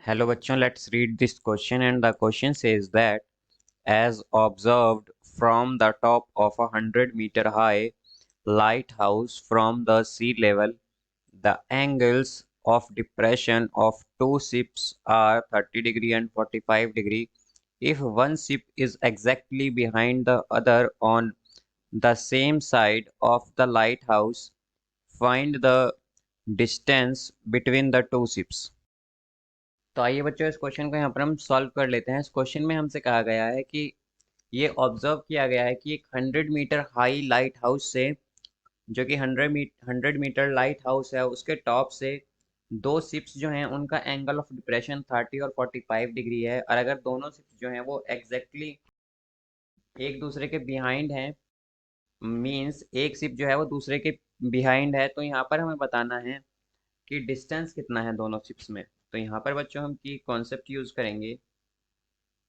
Hello bachchon, let's read this question, and the question says that as observed from the top of a 100-meter high lighthouse from the sea level, the angles of depression of two ships are 30° and 45°. If one ship is exactly behind the other on the same side of the lighthouse, find the distance between the two ships. तो आइए बच्चों इस question को यहाँ पर हम solve कर लेते हैं। इस क्वेश्चन में हमसे कहा गया है कि ये ऑब्जर्व किया गया है कि एक 100 मीटर हाई लाइट हाउस से, जो कि 100 मीटर लाइट हाउस है, उसके टॉप से दो शिप्स जो हैं उनका एंगल ऑफ डिप्रेशन 30 और 45 डिग्री है। और अगर दोनों शिप्स जो हैं वो एग्जैक्टली एक दूसरे के बिहाइंड हैं, मींस एक शिप जो है वो दूसरे के बिहाइंड है, तो यहाँ पर हमें बताना है कि डिस्टेंस कितना है दोनों शिप्स में। तो यहाँ पर बच्चों हम की कॉन्सेप्ट यूज करेंगे।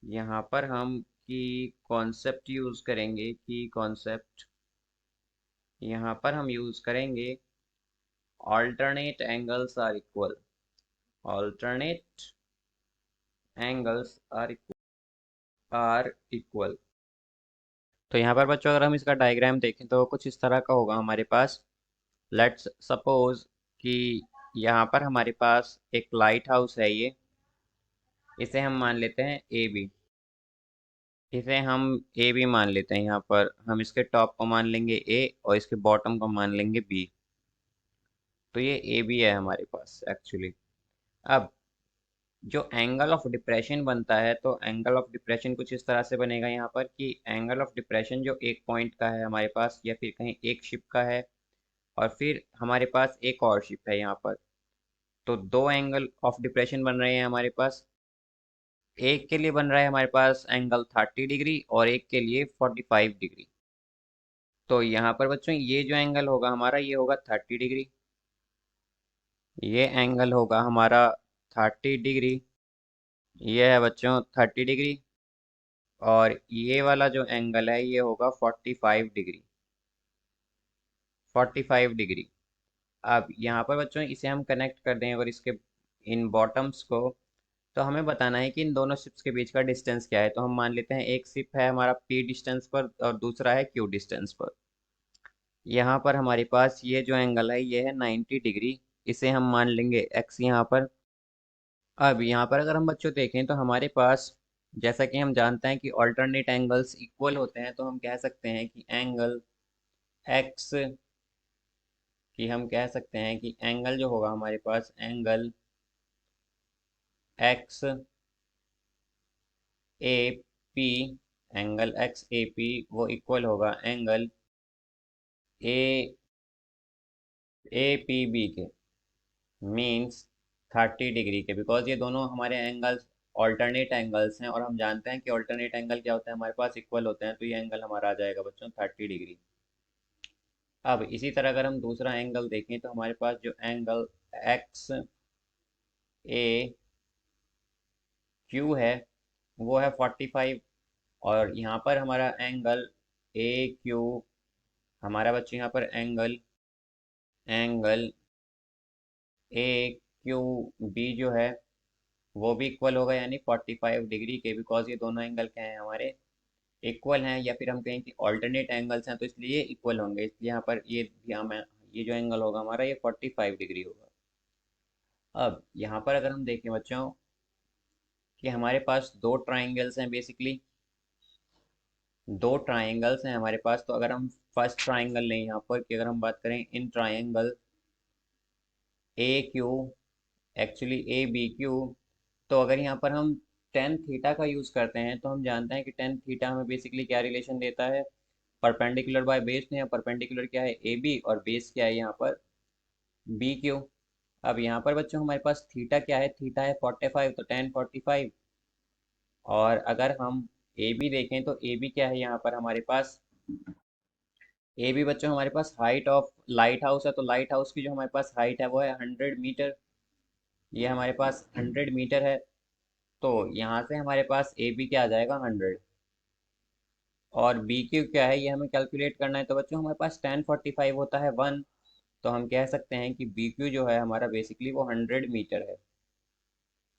यहाँ पर हम की कॉन्सेप्ट यूज करेंगे की कॉन्सेप्ट यहाँ पर हम यूज करेंगे alternate angles are equal। alternate angles are equal। तो यहाँ पर बच्चों अगर हम इसका डायग्राम देखें तो कुछ इस तरह का होगा हमारे पास। लेट्स सपोज कि यहाँ पर हमारे पास एक लाइट हाउस है, ये इसे हम मान लेते हैं ए बी। इसे हम ए बी मान लेते हैं। यहाँ पर हम इसके टॉप को मान लेंगे ए और इसके बॉटम को मान लेंगे बी। तो ये ए बी है हमारे पास एक्चुअली। अब जो एंगल ऑफ डिप्रेशन बनता है, तो एंगल ऑफ डिप्रेशन कुछ इस तरह से बनेगा यहाँ पर कि एंगल ऑफ डिप्रेशन जो एक पॉइंट का है हमारे पास, या फिर कहीं एक शिप का है और फिर हमारे पास एक और शिप है यहाँ पर, तो दो एंगल ऑफ डिप्रेशन बन रहे हैं हमारे पास। एक के लिए बन रहा है हमारे पास एंगल 30 डिग्री और एक के लिए 45 डिग्री। तो यहाँ पर बच्चों ये जो एंगल होगा हमारा, ये होगा 30 डिग्री। ये एंगल होगा हमारा 30 डिग्री। ये है बच्चों 30 डिग्री। और ये वाला जो एंगल है ये होगा 45 डिग्री। 45 डिग्री। अब यहाँ पर बच्चों इसे हम कनेक्ट कर दें और इसके इन बॉटम्स को, तो हमें बताना है कि इन दोनों शिप्स के बीच का डिस्टेंस क्या है। तो हम मान लेते हैं एक शिप है हमारा P डिस्टेंस पर और दूसरा है Q डिस्टेंस पर। यहाँ पर हमारे पास ये जो एंगल है ये है 90 डिग्री। इसे हम मान लेंगे X यहाँ पर। अब यहाँ पर अगर हम बच्चों देखें तो हमारे पास, जैसा कि हम जानते हैं कि ऑल्टरनेट एंगल्स इक्वल होते हैं, तो हम कह सकते हैं कि एंगल एक्स हम कह सकते हैं कि एंगल जो होगा हमारे पास, angle X A P, angle X A P वो इक्वल होगा एंगल ए पी बी के, मीन्स 30 डिग्री के। बिकॉज ये दोनों हमारे एंगल्स ऑल्टरनेट एंगल्स हैं और हम जानते हैं कि ऑल्टरनेट एंगल क्या होता है, हमारे पास इक्वल होते हैं। तो ये एंगल हमारा आ जाएगा बच्चों 30 डिग्री। अब इसी तरह अगर हम दूसरा एंगल देखें तो हमारे पास जो एंगल एक्स ए क्यू है वो है 45। और यहाँ पर हमारा एंगल ए क्यू, हमारा बच्चे यहाँ पर एंगल ए क्यू बी जो है वो भी इक्वल होगा, यानी 45 डिग्री के। बिकॉज ये दोनों एंगल क्या हैं हमारे, इक्वल हैं, या फिर हम कहें कि ऑल्टरनेट एंगल्स हैं, तो इसलिए इक्वल होंगे। इसलिए यहाँ पर ये जो एंगल होगा हमारा ये 45 डिग्री होगा। अब यहाँ पर अगर हम देखें बच्चों कि हमारे पास दो ट्राइंगल्स हैं, बेसिकली दो ट्राइंगल्स हैं हमारे पास। तो अगर हम फर्स्ट ट्राइंगल लें यहाँ पर, कि अगर हम बात करें in triangle A Q, actually A B Q, तो अगर यहाँ पर हम टेन थीटा का यूज़ करते हैं तो हम जानते हैं कि टेन थीटा हमें बेसिकली क्या रिलेशन देता है, परपेंडिकुलर बाय बेस में। या परपेंडिकुलर क्या है, ए बी, और बेस क्या है यहाँ पर बी क्यू। अब यहाँ पर बच्चों हमारे पास थीटा क्या है, थीटा है 45, तो टेन 45। और अगर हम ए बी देखें तो ए बी क्या है यहाँ पर हमारे पास, ए बी बच्चों हमारे पास हाइट ऑफ लाइट हाउस है। तो लाइट हाउस की जो हमारे पास हाइट है वो है 100 मीटर। ये हमारे पास 100 मीटर है। तो यहाँ से हमारे पास ए बी क्या आ जाएगा, 100। और बी क्यू क्या है ये हमें कैलकुलेट करना है। तो बच्चों हमारे पास 1045 होता है 1। तो हम कह सकते हैं कि बी क्यू जो है हमारा बेसिकली वो 100 मीटर है।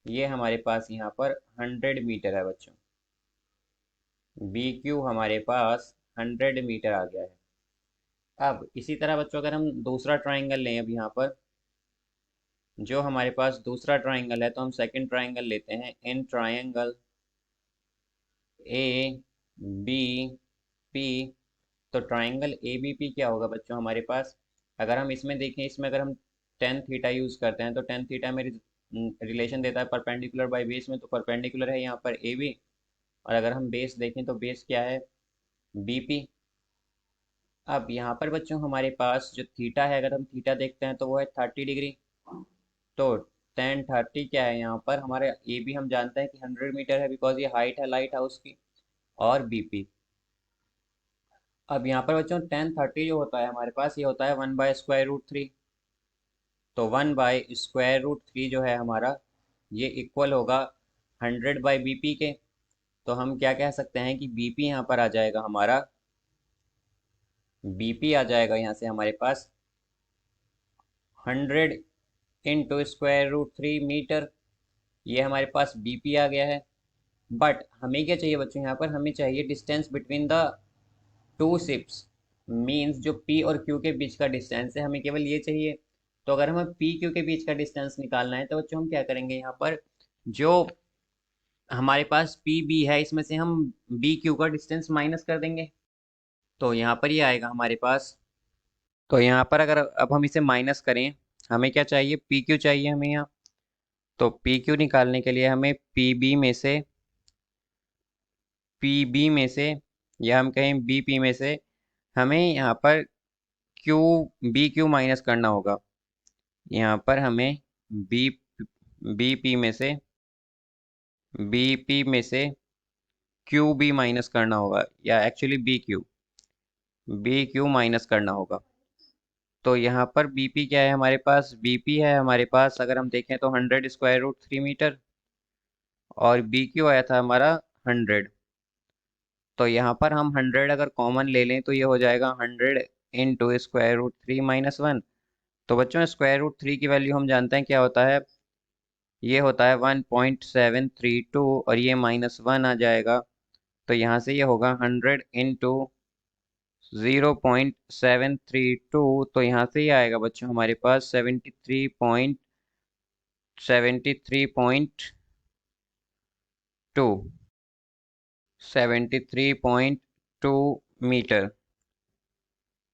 ये हमारे पास यहाँ पर 100 मीटर है बच्चों। बी क्यू हमारे पास 100 मीटर आ गया है। अब इसी तरह बच्चों अगर हम दूसरा ट्राइंगल लें, अब यहाँ पर जो हमारे पास दूसरा ट्राइंगल है, तो हम सेकंड ट्राइंगल लेते हैं। In triangle A B P, तो ट्राइंगल ए बी पी क्या होगा बच्चों हमारे पास? अगर हम इसमें देखें, इसमें अगर हम टेन थीटा यूज़ करते हैं, तो टेन थीटा में रिलेशन देता है परपेंडिकुलर बाय बेस में, तो परपेंडिकुलर है यहाँ पर ए बी। और अगर हम बेस देखें तो बेस क्या है? B P. अब यहाँ पर बच्चों हमारे पास जो थीटा है, अगर हम थीटा देखते हैं तो वो है 30 डिग्री। तो टेन थर्टी क्या है यहाँ पर हमारे? ए बी हम जानते हैं कि 100 मीटर है, बिकॉज ये हाइट है लाइट हाउस की। और बीपी, अब यहाँ पर बच्चों टेन थर्टी जो होता है हमारे पास, ये होता है 1/√3। तो 1/√3 जो है हमारा, ये इक्वल होगा 100/BP के। तो हम क्या कह सकते हैं कि बीपी यहाँ पर आ जाएगा हमारा, बीपी आ जाएगा यहाँ से हमारे पास 100 × √3 मीटर। ये हमारे पास बीपी आ गया है। बट हमें क्या चाहिए बच्चों? यहाँ पर हमें चाहिए distance between the two ships. Means जो पी और क्यू के बीच का डिस्टेंस है, हमें केवल ये चाहिए। तो अगर हमें पी क्यू के बीच का डिस्टेंस निकालना है, तो बच्चों हम क्या करेंगे? यहाँ पर जो हमारे पास पी बी है, इसमें से हम बी क्यू का डिस्टेंस माइनस कर देंगे। तो यहाँ पर ये आएगा हमारे पास। तो यहाँ पर अगर अब हम इसे माइनस करें, हमें क्या चाहिए? पी क्यू चाहिए हमें यहाँ। तो पी क्यू निकालने के लिए हमें पी बी में से या हम कहें बी पी में से हमें यहाँ पर क्यू बी क्यू माइनस करना होगा। यहाँ पर हमें बी बी पी में से बी पी में से क्यू बी माइनस करना होगा, या एक्चुअली बी क्यू माइनस करना होगा। तो यहाँ पर बीपी क्या है हमारे पास? बीपी है हमारे पास, अगर हम देखें तो 100 √3 मीटर, और बी क्यू आया था हमारा 100। तो यहाँ पर हम 100 अगर कॉमन ले लें तो ये हो जाएगा 100 × √3 - 1। तो बच्चों √3 की वैल्यू हम जानते हैं क्या होता है? ये होता है 1.732, और ये -1 आ जाएगा। तो यहाँ से ये होगा 100 × 0.732। तो यहाँ से ये आएगा बच्चों हमारे पास 73.2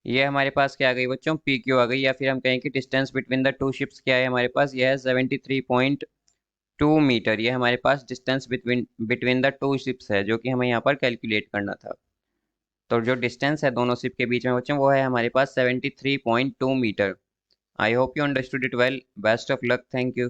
ये हमारे पास क्या आ गई बच्चों? पी क्यू आ गई, या फिर हम कहें कि distance between the two ships क्या है हमारे पास? यह है 73.2 मीटर। ये हमारे पास distance between between the two ships है, जो कि हमें यहाँ पर कैलकुलेट करना था। तो जो डिस्टेंस है दोनों शिप के बीच में बच्चों, वो है हमारे पास 73.2 metre. I hope you understood it well. Best of luck. Thank you.